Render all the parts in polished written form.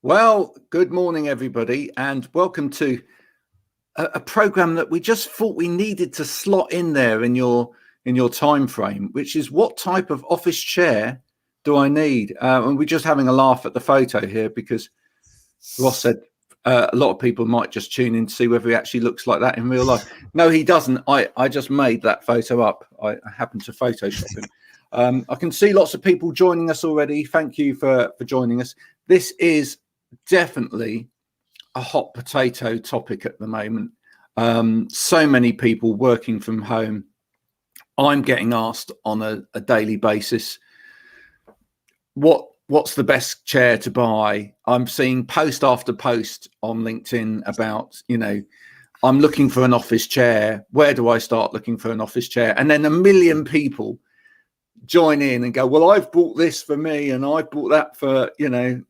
Well, good morning, everybody, and welcome to a program that we just thought we needed to slot in there in your time frame, which is what type of office chair do I need? And we're just having a laugh at the photo here because Ross said a lot of people might just tune in to see whether he actually looks like that in real life. No, he doesn't. I just made that photo up. I happened to Photoshop him. I can see lots of people joining us already. Thank you for joining us. This is definitely a hot potato topic at the moment. So many people working from home. I'm getting asked on a daily basis, what's the best chair to buy? I'm seeing post after post on LinkedIn about, I'm looking for an office chair. Where do I start looking for an office chair? And then a million people join in and go, well, I've bought this for me and I've bought that for,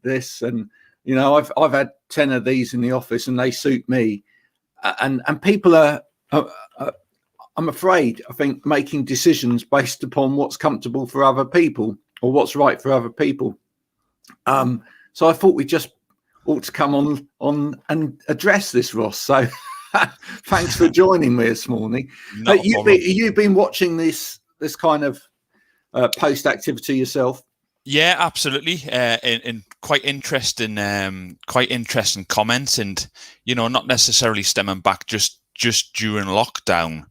this. And, I've had 10 of these in the office and they suit me. And people are I'm afraid, I think, making decisions based upon what's comfortable for other people or what's right for other people. So I thought we just ought to come on and address this, Ross. So thanks for joining me this morning. You've been watching this kind of post activity yourself? Yeah, absolutely. And quite interesting comments, and not necessarily stemming back just during lockdown.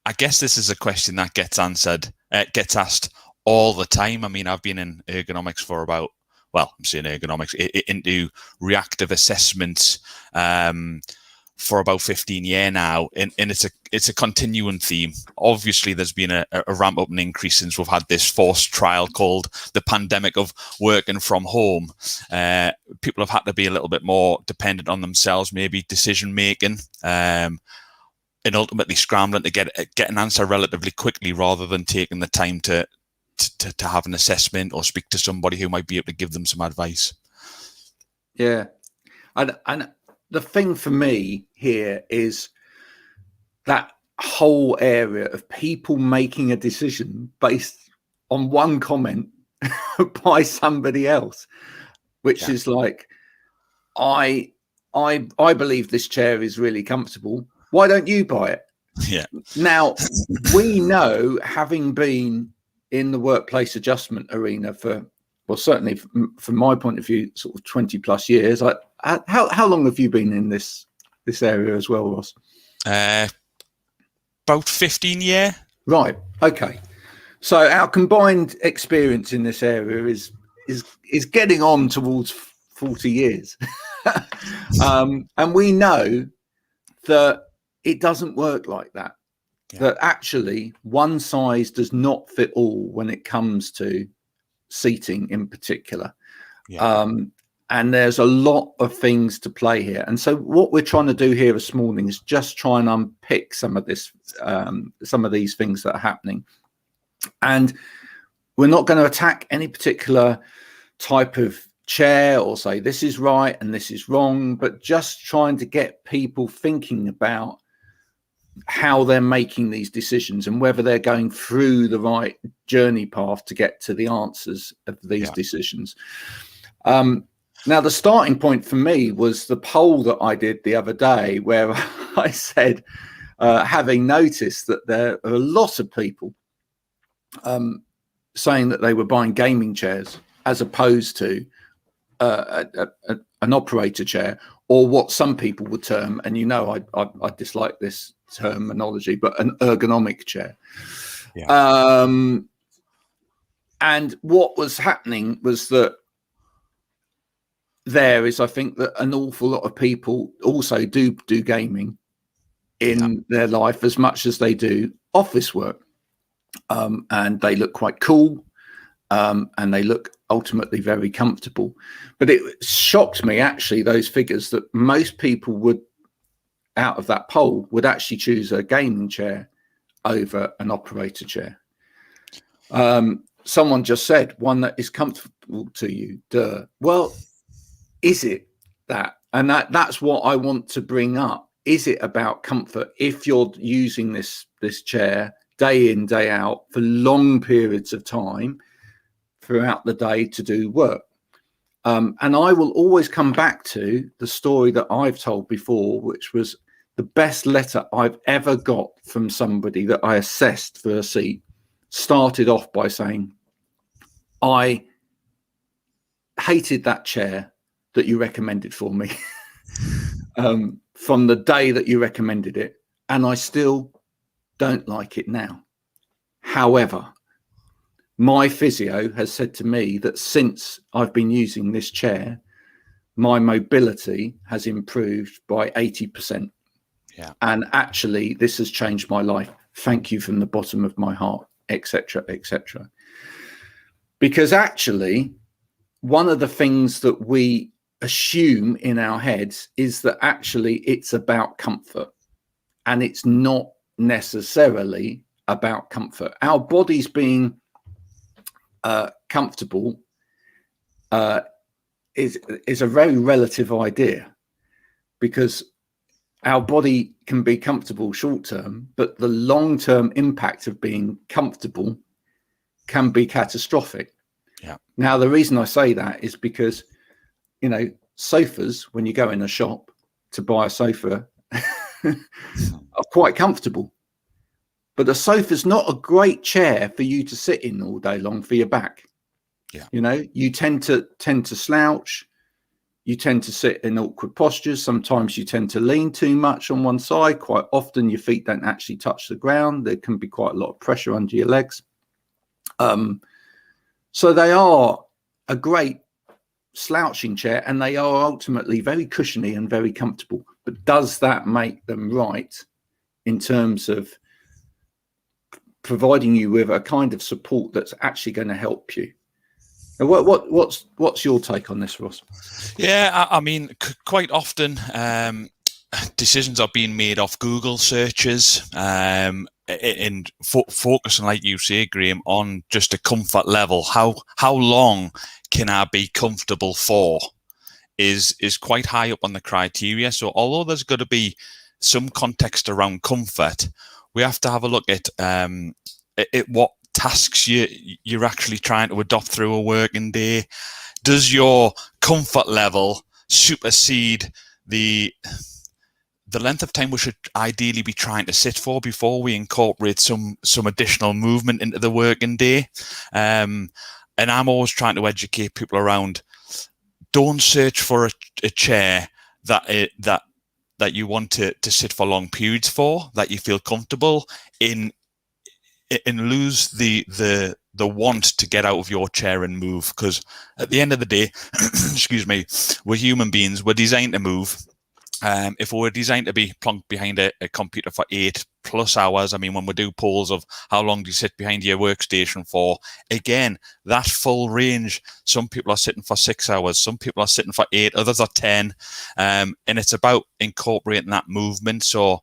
I guess this is a question that gets asked all the time. I mean, I've been in ergonomics for about, I'm saying ergonomics, into reactive assessments for about 15 years now, and it's a continuing theme. Obviously, there's been a ramp up and increase since we've had this forced trial called the pandemic of working from home. People have had to be a little bit more dependent on themselves, maybe decision making, and ultimately scrambling to get an answer relatively quickly rather than taking the time to have an assessment or speak to somebody who might be able to give them some advice. Yeah, and the thing for me here is that whole area of people making a decision based on one comment by somebody else, which is like, I believe this chair is really comfortable. Why don't you buy it? Yeah. Now, we know, having been in the workplace adjustment arena for, certainly from my point of view, sort of 20 plus years. How long have you been in this area as well, Ross? About 15 years. Right. Okay. So our combined experience in this area is getting on towards 40 years. And we know that it doesn't work like that. Yeah. That actually one size does not fit all when it comes to seating in particular. Yeah. And there's a lot of things to play here. And so what we're trying to do here this morning is just try and unpick some of this, some of these things that are happening. And we're not going to attack any particular type of chair or say this is right and this is wrong, but just trying to get people thinking about how they're making these decisions and whether they're going through the right journey path to get to the answers of these decisions. Now, the starting point for me was the poll that I did the other day, where I said, having noticed that there are a lot of people saying that they were buying gaming chairs as opposed to an operator chair, or what some people would term, and I dislike this terminology, but an ergonomic chair. Yeah. And what was happening was that I think that an awful lot of people also do gaming in their life as much as they do office work. And they look quite cool, and they look ultimately very comfortable. But it shocked me, actually, those figures, that most people would, out of that poll, would actually choose a gaming chair over an operator chair. Someone just said, one that is comfortable to you. Duh. Well, is it that? And that's what I want to bring up. Is it about comfort if you're using this chair day in, day out for long periods of time throughout the day to do work? And I will always come back to the story that I've told before, which was the best letter I've ever got from somebody that I assessed for a seat. Started off by saying, I hated that chair that you recommended for me from the day that you recommended it, and I still don't like it now. However, my physio has said to me that since I've been using this chair, my mobility has improved by 80%. Yeah. And actually, this has changed my life. Thank you from the bottom of my heart, etc., etc. Because actually, one of the things that we assume in our heads is that actually it's about comfort, and it's not necessarily about comfort. Our bodies being comfortable is a very relative idea, because our body can be comfortable short term, but the long term impact of being comfortable can be catastrophic. Yeah. Now, the reason I say that is because, you know, sofas, when you go in a shop to buy a sofa, are quite comfortable. But a sofa's not a great chair for you to sit in all day long for your back. Yeah. You know, you tend to slouch. You tend to sit in awkward postures. Sometimes you tend to lean too much on one side. Quite often your feet don't actually touch the ground. There can be quite a lot of pressure under your legs. So they are a great slouching chair, and they are ultimately very cushiony and very comfortable. But does that make them right in terms of providing you with a kind of support that's actually going to help you? What's your take on this, Ross? Yeah, I mean, quite often decisions are being made off Google searches, and focusing, like you say, Graham, on just a comfort level. How long can I be comfortable for is quite high up on the criteria. So although there's got to be some context around comfort, we have to have a look at what tasks you're actually trying to adopt through a working day. Does your comfort level supersede the length of time we should ideally be trying to sit for before we incorporate some additional movement into the working day? And I'm always trying to educate people around, don't search for a chair that you want to sit for long periods for, that you feel comfortable in, and lose the want to get out of your chair and move. Because at the end of the day, excuse me, we're human beings. We're designed to move. If we were designed to be plonked behind a computer for 8+ hours, I mean, when we do polls of how long do you sit behind your workstation for, again, that full range. Some people are sitting for 6 hours, some people are sitting for 8, others are 10. And it's about incorporating that movement. So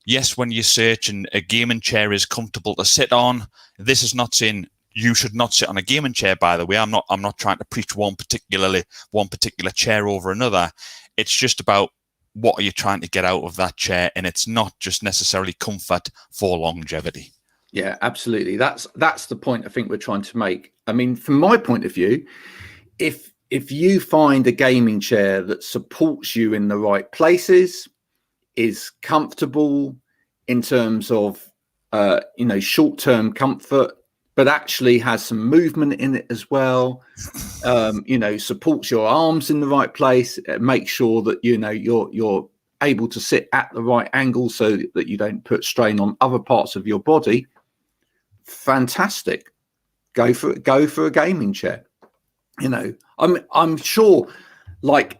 yes, when you search and a gaming chair is comfortable to sit on, this is not saying you should not sit on a gaming chair, by the way. I'm not trying to preach one particular chair over another. It's just about what are you trying to get out of that chair, and it's not just necessarily comfort for longevity. Yeah, absolutely. That's the point I think we're trying to make. I mean, from my point of view, if you find a gaming chair that supports you in the right places, is comfortable in terms of short-term comfort, but actually has some movement in it as well, supports your arms in the right place, make sure that you're able to sit at the right angle so that you don't put strain on other parts of your body. Fantastic. Go for a gaming chair. I'm sure, like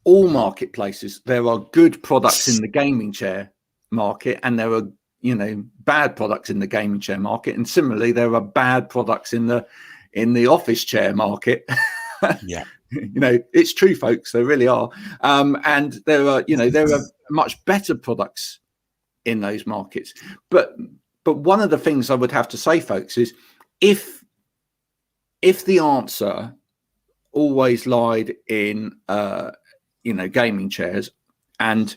all marketplaces, there are good products in the gaming chair market, and there are bad products in the gaming chair market, and similarly there are bad products in the office chair market. Yeah. It's true, folks, there really are. And there are much better products in those markets. But one of the things I would have to say, folks, is if the answer always lied in gaming chairs, and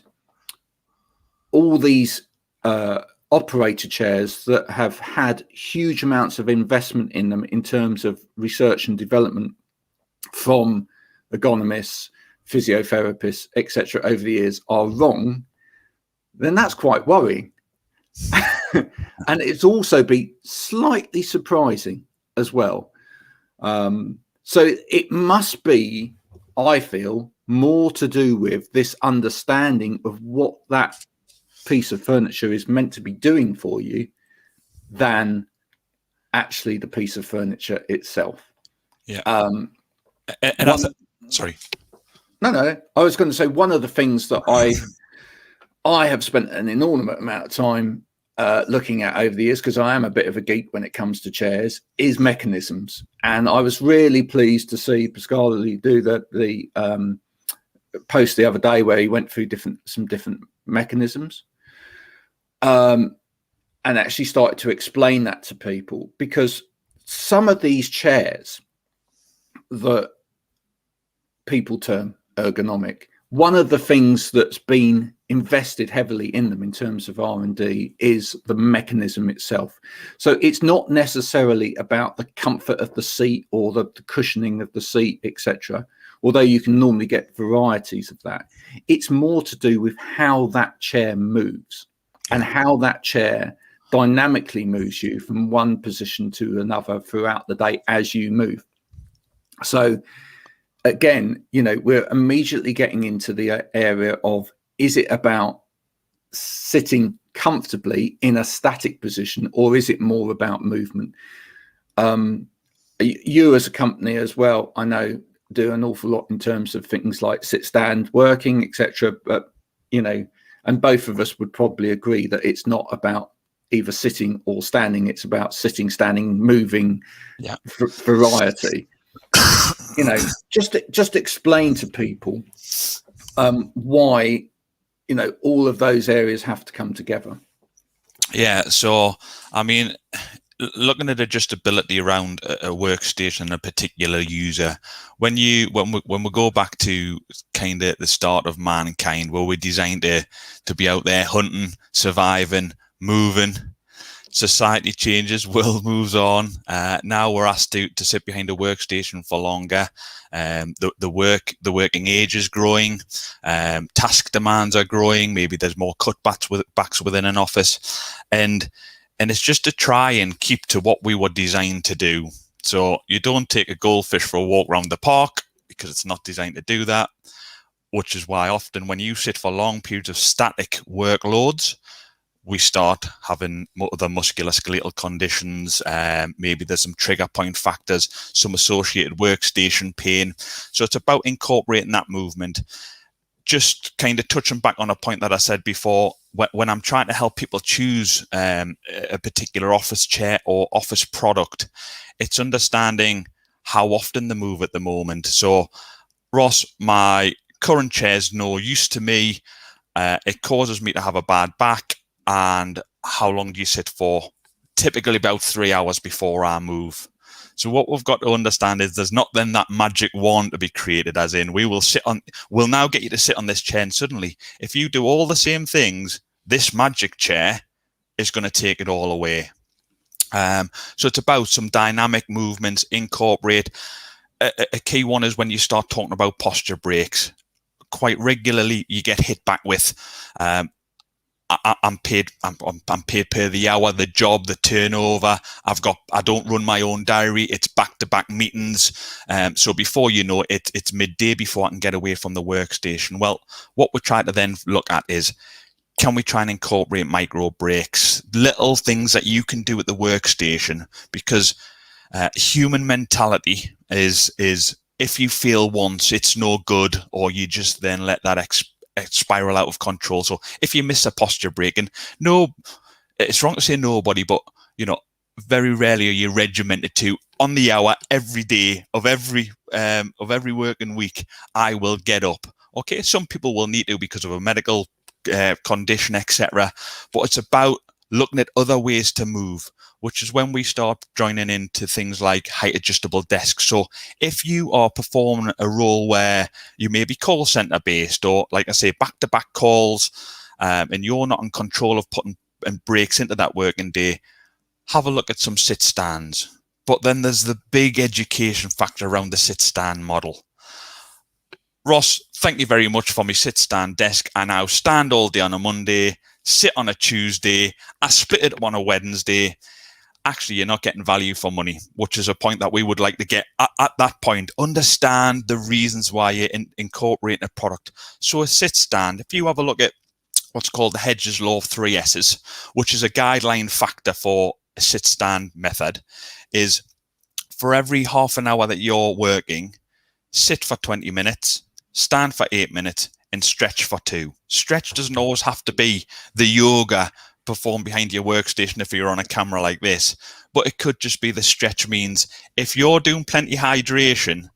all these operator chairs that have had huge amounts of investment in them in terms of research and development from ergonomists, physiotherapists, etc., over the years are wrong, then that's quite worrying. And it's also been slightly surprising as well. So it must be, I feel, more to do with this understanding of what that piece of furniture is meant to be doing for you than actually the piece of furniture itself. Yeah. Sorry. No. I was going to say, one of the things that I have spent an inordinate amount of time looking at over the years, because I am a bit of a geek when it comes to chairs, is mechanisms. And I was really pleased to see Pasquale do the post the other day where he went through some different mechanisms, and actually started to explain that to people, because some of these chairs that people term ergonomic, one of the things that's been invested heavily in them in terms of R&D is the mechanism itself. So it's not necessarily about the comfort of the seat or the cushioning of the seat, etc., although you can normally get varieties of that. It's more to do with how that chair moves and how that chair dynamically moves you from one position to another throughout the day as you move. So again, we're immediately getting into the area of, is it about sitting comfortably in a static position, or is it more about movement? You as a company as well, I know, do an awful lot in terms of things like sit, stand, working, etc. But, and both of us would probably agree that it's not about either sitting or standing. It's about sitting, standing, moving, variety. Just explain to people why all of those areas have to come together. Yeah, so I mean, looking at adjustability around a workstation and a particular user, when we go back to kind of the start of mankind, where we're designed to be out there hunting, surviving, moving. Society changes, world moves on. Now we're asked to sit behind a workstation for longer. The working age is growing. Task demands are growing. Maybe there's more cutbacks within an office, and it's just to try and keep to what we were designed to do. So you don't take a goldfish for a walk around the park, because it's not designed to do that. Which is why often when you sit for long periods of static workloads, we start having other musculoskeletal conditions. Maybe there's some trigger point factors, some associated workstation pain. So it's about incorporating that movement. Just kind of touching back on a point that I said before, when I'm trying to help people choose a particular office chair or office product, it's understanding how often they move at the moment. So, Ross, my current chair's no use to me. It causes me to have a bad back. And how long do you sit for? Typically about 3 hours before I move. So what we've got to understand is there's not then that magic wand to be created, as in we'll now get you to sit on this chair, and suddenly if you do all the same things, this magic chair is going to take it all away. So it's about some dynamic movements, incorporate. A key one is when you start talking about posture breaks. Quite regularly you get hit back with I'm paid per the hour, the job, the turnover. I don't run my own diary. It's back-to-back meetings. So before you know it, it's midday before I can get away from the workstation. Well, what we're trying to then look at is, can we try and incorporate micro breaks, little things that you can do at the workstation? Because human mentality is if you feel once it's no good, or you just then let that spiral out of control. So if you miss a posture break, and it's wrong to say nobody, but very rarely are you regimented to, on the hour every day of every working week, I will get up. Okay, some people will need to because of a medical condition, etc. But it's about looking at other ways to move, which is when we start joining into things like height adjustable desks. So if you are performing a role where you may be call center based, or like I say, back-to-back calls, and you're not in control of putting breaks into that working day, have a look at some sit stands. But then there's the big education factor around the sit stand model. Ross, thank you very much for my sit-stand desk. I now stand all day on a Monday, sit on a Tuesday, I split it up on a Wednesday. Actually, you're not getting value for money, which is a point that we would like to get at that point. Understand the reasons why you're incorporating a product. So a sit-stand, if you have a look at what's called the Hedges Law of 3 S's, which is a guideline factor for a sit-stand method, is for every half an hour that you're working, sit for 20 minutes, stand for 8 minutes, and stretch for 2. Stretch doesn't always have to be the yoga performed behind your workstation if you're on a camera like this, but it could just be the stretch means if you're doing plenty hydration,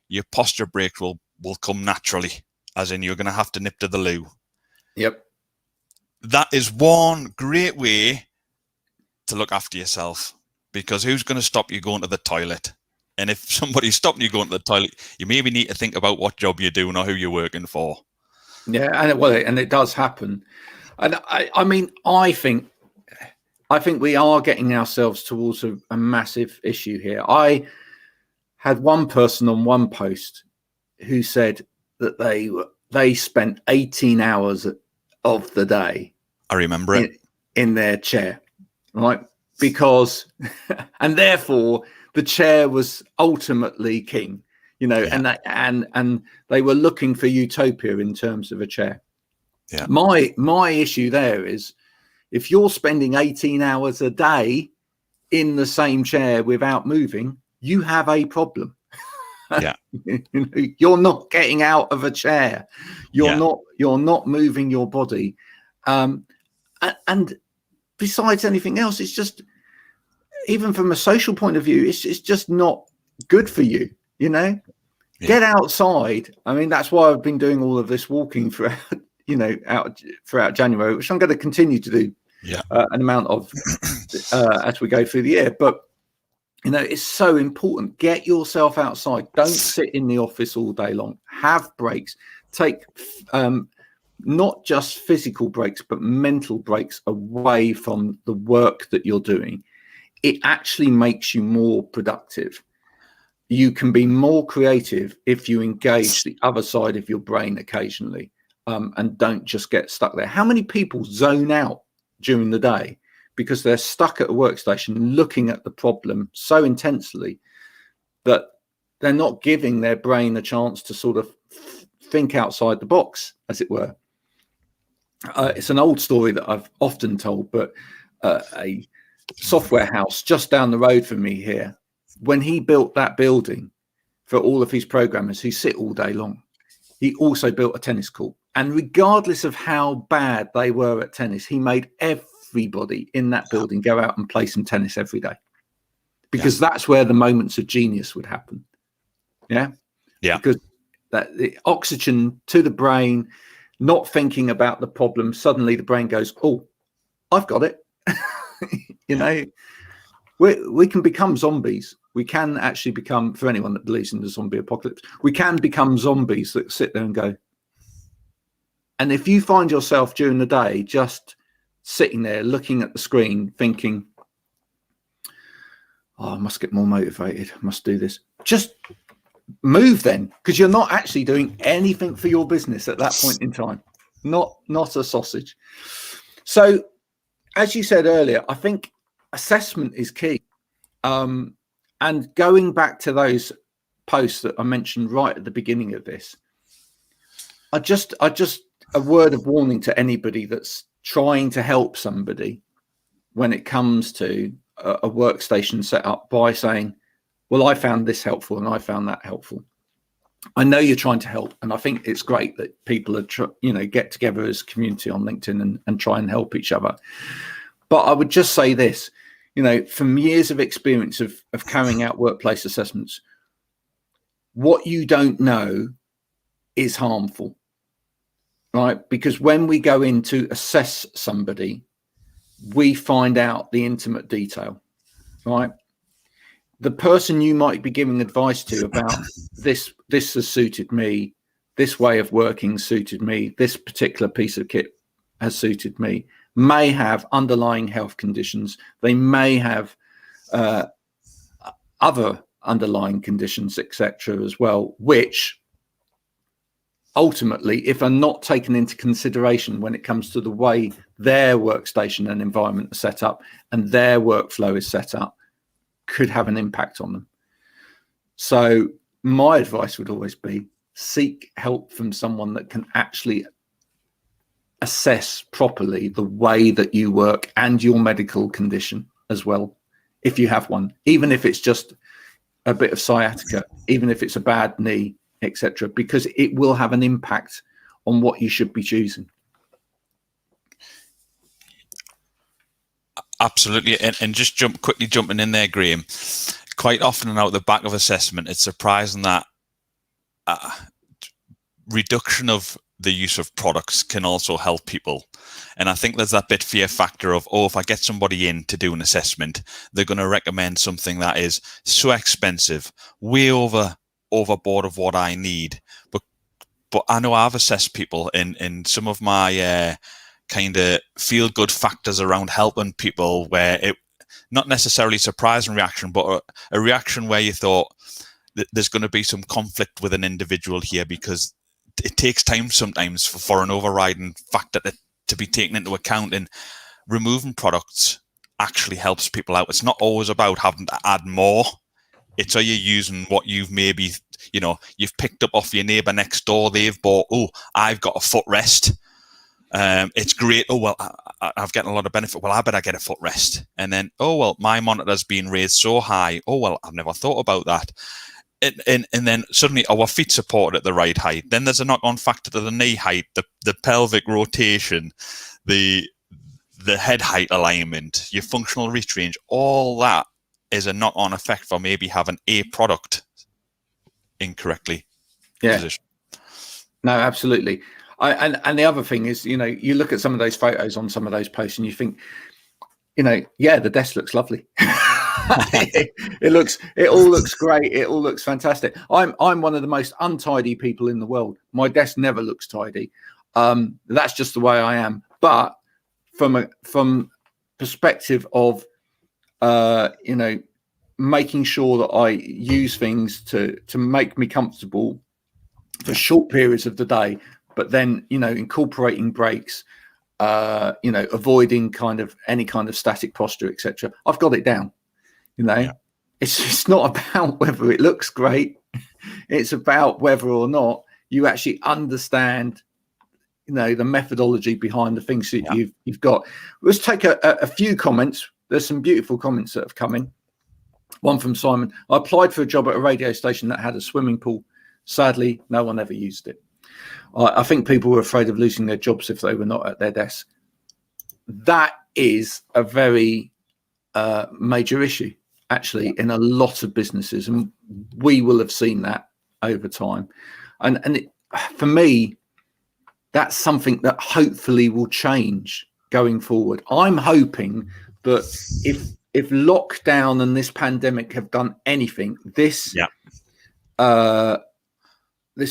your posture break will come naturally, as in you're going to have to nip to the loo. Yep. That is one great way to look after yourself, because who's going to stop you going to the toilet? And if somebody's stopping you going to the toilet, you maybe need to think about what job you're doing or who you're working for. Yeah, and it does happen. And I mean, I think we are getting ourselves towards a massive issue here. I had one person on one post who said that they spent 18 hours of the day. I remember it. In their chair, right? Because, and therefore the chair was ultimately king, yeah. and they were looking for utopia in terms of a chair. Yeah. My issue there is, if you're spending 18 hours a day in the same chair without moving, you have a problem. Yeah. You're not getting out of a chair. You're not moving your body. And besides anything else, it's just, even from a social point of view, it's just not good for you, Yeah. Get outside. I mean, that's why I've been doing all of this walking throughout January, which I'm going to continue to do an amount of as we go through the year. But it's so important. Get yourself outside. Don't sit in the office all day long. Have breaks. Take not just physical breaks, but mental breaks away from the work that you're doing. It actually makes you more productive. You can be more creative if you engage the other side of your brain occasionally, and don't just get stuck there. How many people zone out during the day because they're stuck at a workstation looking at the problem so intensely that they're not giving their brain a chance to sort of think outside the box, as it were? It's an old story that I've often told, but a software house just down the road from me here, when he built that building for all of his programmers who sit all day long, he also built a tennis court. And regardless of how bad they were at tennis, he made everybody in that building go out and play some tennis every day, because that's where the moments of genius would happen. Yeah. Because the oxygen to the brain, not thinking about the problem, suddenly the brain goes, oh, I've got it. We can become zombies. We can actually become, for anyone that believes in the zombie apocalypse, we can become zombies that sit there and go. And if you find yourself during the day just sitting there looking at the screen thinking, oh, I must get more motivated, I must do this, just move then, because you're not actually doing anything for your business at that point in time. Not a sausage. So, as you said earlier, I think assessment is key. And going back to those posts that I mentioned right at the beginning of this, I just a word of warning to anybody that's trying to help somebody when it comes to a workstation setup by saying, well, I found this helpful and I found that helpful. I know you're trying to help, and I think it's great that people are get together as a community on LinkedIn and try and help each other. But I would just say this, from years of experience of carrying out workplace assessments, what you don't know is harmful, right? Because when we go in to assess somebody, we find out the intimate detail, right? The person you might be giving advice to about this has suited me, this way of working suited me, this particular piece of kit has suited me, may have underlying health conditions. They may have other underlying conditions, etc., as well, which ultimately, if are not taken into consideration when it comes to the way their workstation and environment are set up and their workflow is set up, could have an impact on them. So my advice would always be seek help from someone that can actually assess properly the way that you work and your medical condition as well, if you have one, even if it's just a bit of sciatica, even if it's a bad knee, etc., because it will have an impact on what you should be choosing. Absolutely. And just quickly jumping in there, Graham, quite often out the back of assessment, it's surprising that reduction of the use of products can also help people. And I think there's that bit fear factor of, if I get somebody in to do an assessment, they're going to recommend something that is so expensive, way overboard of what I need. But I know I've assessed people in some of my kind of feel good factors around helping people, where it not necessarily surprising reaction, but a reaction where you thought that there's going to be some conflict with an individual here, because it takes time sometimes for an overriding factor to be taken into account, and removing products actually helps people out. It's not always about having to add more. It's, are you using what you've maybe, you've picked up off your neighbor next door, they've bought, I've got a footrest. It's great. I've gotten a lot of benefit. Well, I better get a footrest. And then, my monitor's been raised so high. I've never thought about that. And then suddenly our feet supported at the right height. Then there's a knock-on factor to the knee height, the pelvic rotation, the head height alignment, your functional reach range. All that is a knock-on effect for maybe having a product incorrectly positioned. No, absolutely. And the other thing is, you look at some of those photos on some of those posts and you think, the desk looks lovely. It all looks great. It all looks fantastic. I'm one of the most untidy people in the world. My desk never looks tidy. That's just the way I am. But from perspective of making sure that I use things to make me comfortable for short periods of the day, but then incorporating breaks, avoiding any kind of static posture, etc. I've got it down. It's not about whether it looks great. It's about whether or not you actually understand, the methodology behind the things that you've got. Let's take a few comments. There's some beautiful comments that have come in. One from Simon. I applied for a job at a radio station that had a swimming pool. Sadly, no one ever used it. I think people were afraid of losing their jobs if they were not at their desk. That is a very major issue, actually, in a lot of businesses, and we will have seen that over time. And for me, that's something that hopefully will change going forward. I'm hoping that if lockdown and this pandemic have done anything, this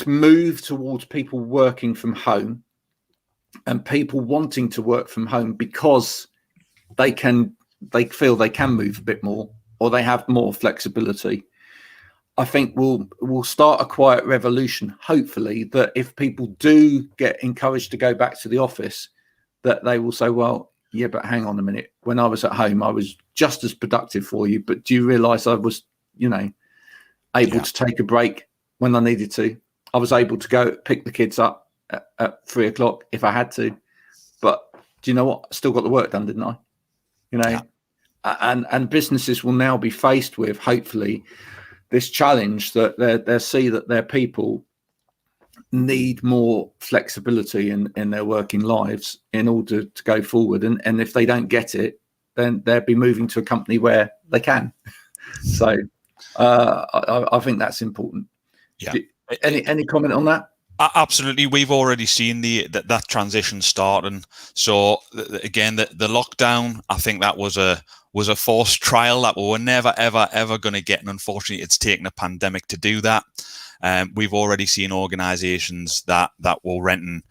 move towards people working from home and people wanting to work from home because they feel they can move a bit more, or they have more flexibility, I think we'll start a quiet revolution, hopefully, that if people do get encouraged to go back to the office, that they will say, well, yeah, but hang on a minute. When I was at home, I was just as productive for you. But do you realize I was, able to take a break when I needed to? I was able to go pick the kids up at 3:00 if I had to. But do you know what? I still got the work done, didn't I? And businesses will now be faced with, hopefully, this challenge that they see that their people need more flexibility in their working lives in order to go forward. And if they don't get it, then they'll be moving to a company where they can. So I think that's important. Yeah. Any comment on that? Absolutely. We've already seen that transition starting. So again, the lockdown, I think that was a forced trial that we were never, ever going to get. And unfortunately, it's taken a pandemic to do that. We've already seen organisations that were renting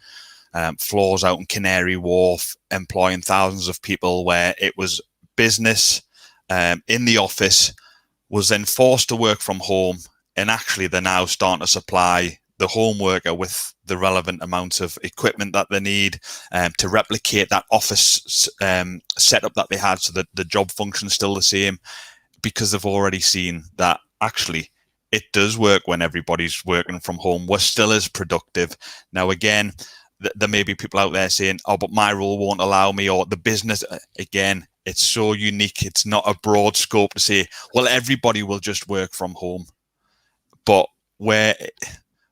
floors out in Canary Wharf, employing thousands of people, where it was business in the office was then forced to work from home. And actually, they're now starting to supply the home worker with the relevant amounts of equipment that they need to replicate that office setup that they had, so that the job function is still the same, because they've already seen that actually it does work when everybody's working from home. We're still as productive. Now, again, there may be people out there saying, oh, but my role won't allow me, or the business. Again, it's so unique. It's not a broad scope to say, well, everybody will just work from home. But where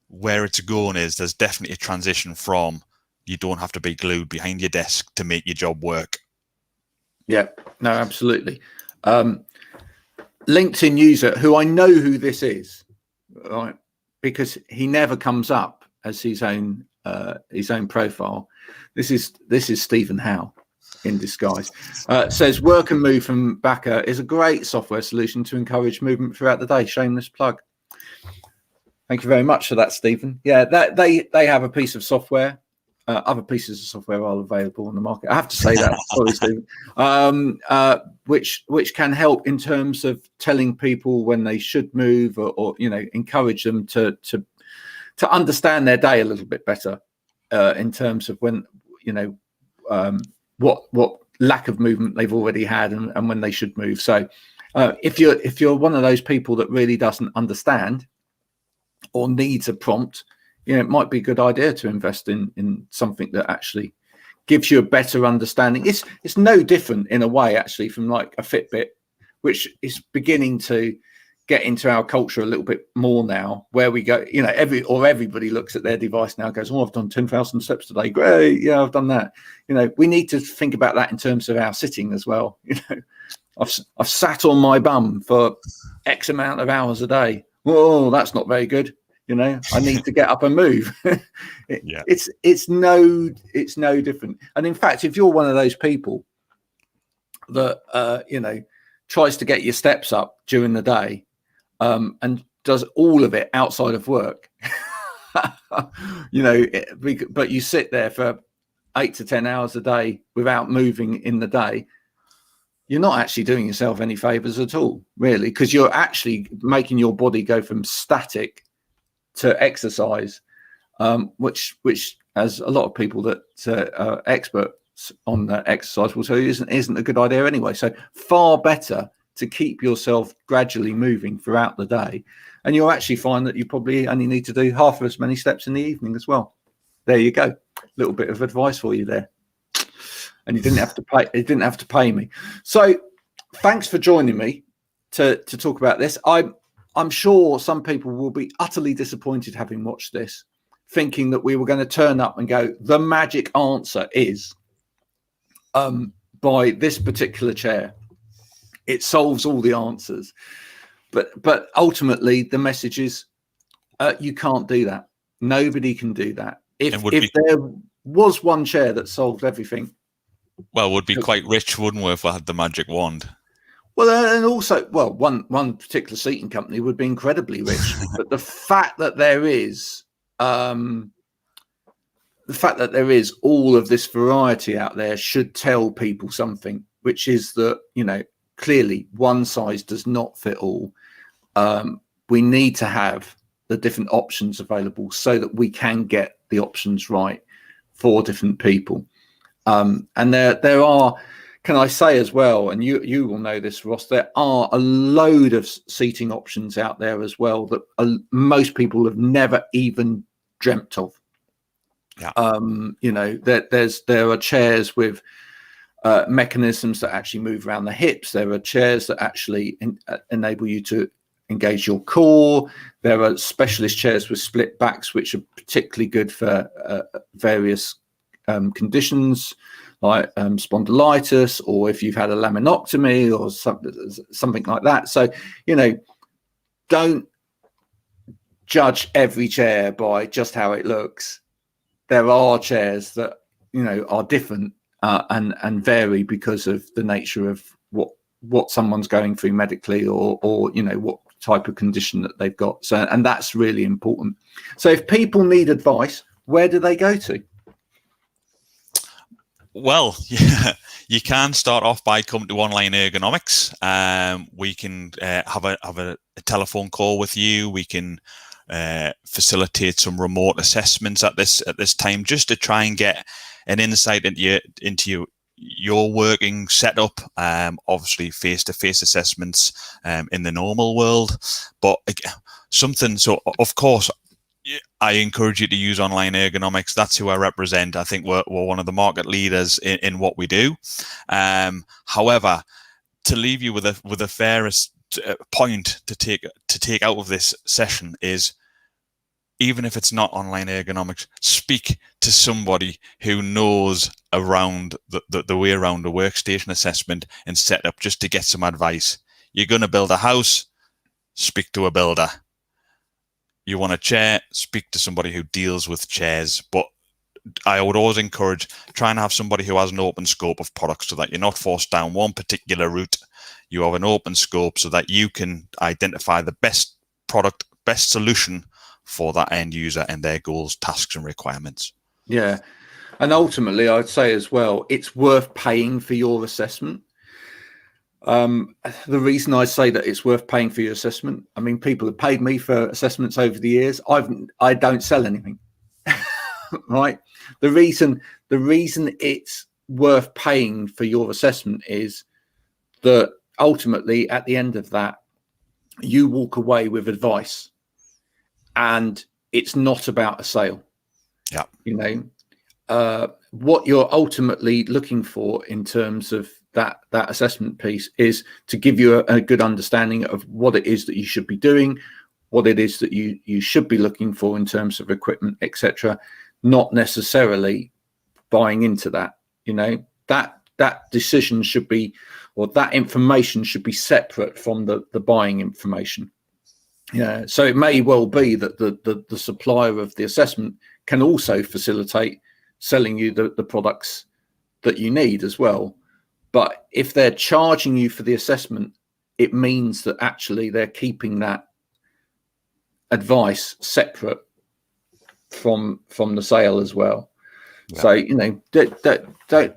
it's going is there's definitely a transition from, you don't have to be glued behind your desk to make your job work. Yeah, no, absolutely. LinkedIn user, who I know who this is, right, because he never comes up as his own profile. This is Stephen Howe in disguise. Says work and move from Backer is a great software solution to encourage movement throughout the day. Shameless plug. Thank you very much for that, Stephen. Yeah, that they have a piece of software. Other pieces of software are available on the market. I have to say that. Sorry, Stephen. Which can help in terms of telling people when they should move, or encourage them to understand their day a little bit better, in terms of when what lack of movement they've already had and when they should move. So if you're one of those people that really doesn't understand or needs a prompt, it might be a good idea to invest in something that actually gives you a better understanding. It's no different in a way actually from like a Fitbit, which is beginning to get into our culture a little bit more now, where we go, everybody looks at their device now and goes, oh, I've done 10,000 steps today. Great. Yeah, I've done that. We need to think about that in terms of our sitting as well. I've sat on my bum for X amount of hours a day. Whoa, that's not very good. I need to get up and move. It's no different. And in fact, if you're one of those people that tries to get your steps up during the day, and does all of it outside of work, but you sit there for 8 to 10 hours a day without moving in the day, you're not actually doing yourself any favors at all, really, because you're actually making your body go from static to exercise, which as a lot of people that are experts on exercise will tell you isn't a good idea anyway. So far better to keep yourself gradually moving throughout the day, and you'll actually find that you probably only need to do half of as many steps in the evening as well. There you go, little bit of advice for you there, and you didn't have to pay me. So thanks for joining me to talk about this. I'm sure some people will be utterly disappointed having watched this, thinking that we were going to turn up and go, the magic answer is by this particular chair. It solves all the answers. But ultimately, the message is you can't do that. Nobody can do that. If there was one chair that solved everything. Well, would be quite rich, wouldn't we, if we had the magic wand? Well, and also, one particular seating company would be incredibly rich. But the fact that there is all of this variety out there should tell people something, which is that, clearly one size does not fit all. We need to have the different options available so that we can get the options right for different people. And there are, can I say as well, and you will know this, Ross, there are a load of seating options out there as well that most people have never even dreamt of. Yeah. There are chairs with mechanisms that actually move around the hips. There are chairs that actually enable you to engage your core. There are specialist chairs with split backs, which are particularly good for various conditions like spondylitis, or if you've had a laminectomy or something like that. So, don't judge every chair by just how it looks. There are chairs that, are different and vary because of the nature of what someone's going through medically or what type of condition that they've got. So, and that's really important. So if people need advice, where do they go to? Well, yeah, you can start off by coming to Online Ergonomics. We can have a telephone call with you. We can facilitate some remote assessments at this time, just to try and get an insight into your working setup. Obviously, face-to-face assessments in the normal world, but something. So, of course, I encourage you to use online ergonomics. That's who I represent. I think we're one of the market leaders in what we do. However, to leave you with a fairest point to take out of this session is, even if it's not online ergonomics, speak to somebody who knows around the way around a workstation assessment and setup, just to get some advice. You're going to build a house, speak to a builder. You want a chair, speak to somebody who deals with chairs. But I would always encourage trying to have somebody who has an open scope of products, so that you're not forced down one particular route. You have an open scope so that you can identify the best product, best solution for that end user and their goals, tasks, and requirements. Yeah. And ultimately, I'd say as well, it's worth paying for your assessment. The reason I say that it's worth paying for your assessment, I mean, people have paid me for assessments over the years. I don't sell anything, right? The reason it's worth paying for your assessment is that ultimately, at the end of that, you walk away with advice, and it's not about a sale. Yeah, you know, what you're ultimately looking for in terms of that assessment piece is to give you a good understanding of what it is that you should be doing, what it is that you should be looking for in terms of equipment, etc. Not necessarily buying into that. You know, that decision should be, or that information should be separate from the buying information. Yeah. So it may well be that the supplier of the assessment can also facilitate selling you the products that you need as well. But if they're charging you for the assessment, it means that actually they're keeping that advice separate from the sale as well. Yeah. So, you know,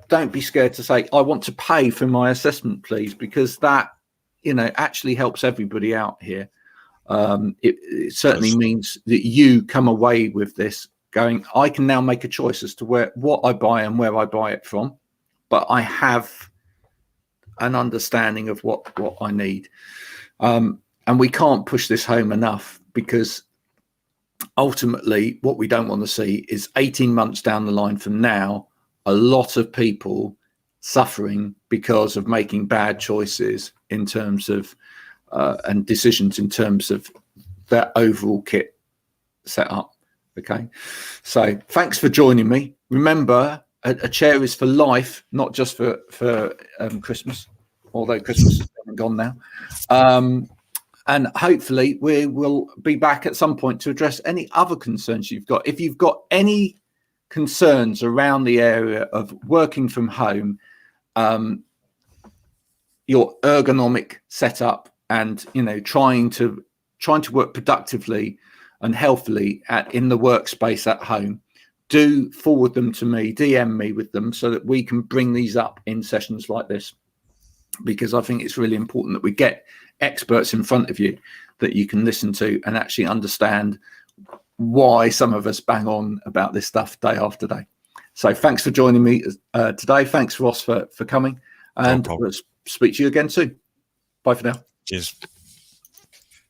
don't be scared to say, I want to pay for my assessment, please, because that, you know, actually helps everybody out here. It certainly means that you come away with this going, I can now make a choice as to what I buy and where I buy it from, but I have an understanding of what I need. And we can't push this home enough, because ultimately what we don't want to see is 18 months down the line from now, a lot of people suffering because of making bad choices in terms of and decisions in terms of their overall kit setup. Okay, so thanks for joining me. Remember, a chair is for life, not just for Christmas, although Christmas is gone now. And hopefully we will be back at some point to address any other concerns you've got. If you've got any concerns around the area of working from home, your ergonomic setup, and, you know, trying to work productively and healthily in the workspace at home, do forward them to me, DM me with them, so that we can bring these up in sessions like this, because I think it's really important that we get experts in front of you that you can listen to and actually understand why some of us bang on about this stuff day after day. So thanks for joining me today. Thanks, Ross, for coming, and we'll speak to you again soon. Bye for now. Cheers.